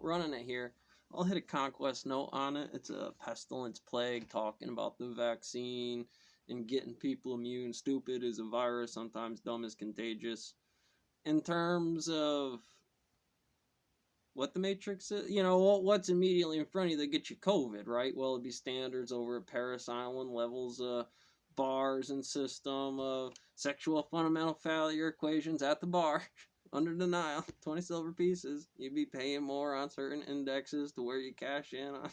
running it here, I'll hit a conquest note on it. It's a pestilence plague, talking about the vaccine and getting people immune. Stupid is a virus, sometimes dumb is contagious. In terms of what the Matrix is, what's immediately in front of you that gets you COVID, right? Well, it'd be standards over at Paris Island, levels of bars and system of sexual fundamental failure equations at the bar. Under denial, 20 silver pieces. You'd be paying more on certain indexes to where you cash in on.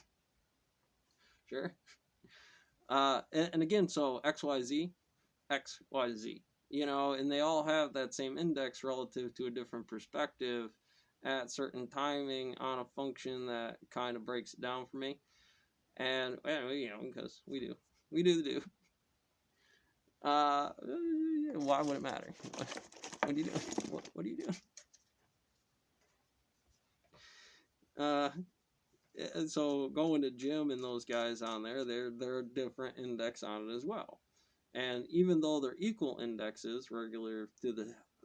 Sure. And again, so XYZ, XYZ, and they all have that same index relative to a different perspective at certain timing on a function that kind of breaks it down for me. And, because we do the do. Why would it matter? What do you do? What do you do? So going to Jim and those guys on there, they're a different index on it as well. And even though they're equal indexes, regular to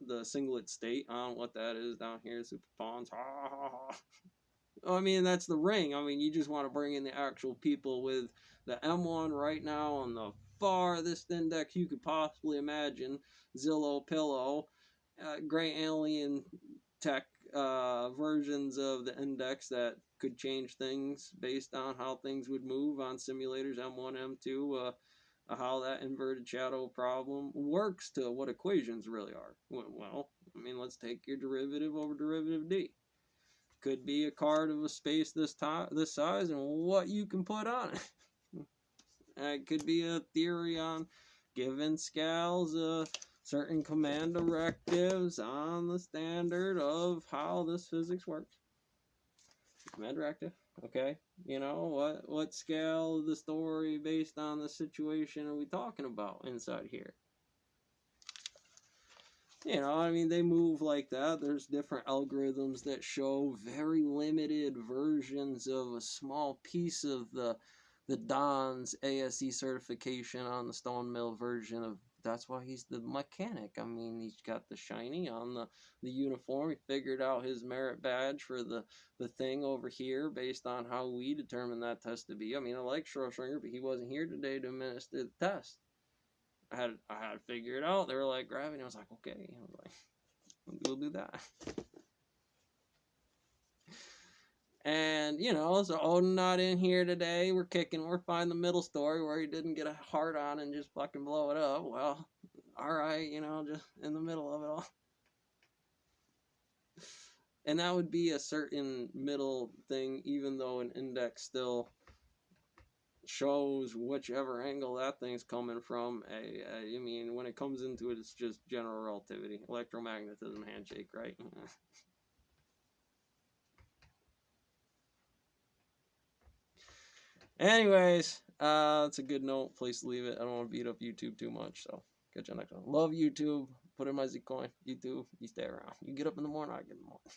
the singlet state on what that is down here, super pawns. I mean, that's the ring. I mean, you just want to bring in the actual people with the M1 right now on the farthest index you could possibly imagine. Zillow, Pillow, great alien tech versions of the index that could change things based on how things would move on simulators, M1, M2, how that inverted shadow problem works to what equations really are. Well, I mean, let's take your derivative over derivative D. Could be a card of a space this size and what you can put on it. It could be a theory on given scales, certain command directives on the standard of how this physics works. Command directive, okay. What scale of the story based on the situation are we talking about inside here? I mean, they move like that. There's different algorithms that show very limited versions of a small piece of the Don's ASE certification on the Stone Mill version of. That's why he's the mechanic. I mean, he's got the shiny on the uniform. He figured out his merit badge for the thing over here based on how we determined that test to be. I mean, I like Schroeder, but he wasn't here today to administer the test. I had to figure it out. They were like gravity. I was like, okay. I was like, we'll do that. And, so Odin not in here today. We're finding the middle story where he didn't get a heart on and just fucking blow it up. Well, alright, just in the middle of it all. And that would be a certain middle thing, even though an index still shows whichever angle that thing's coming from. I mean, when it comes into it, it's just general relativity, electromagnetism handshake, right? Anyways, it's a good note, place to leave it. I don't want to beat up YouTube too much, so catch you next one. Love YouTube. Put in my Z coin. YouTube, you stay around. You get up in the morning, I get in the morning.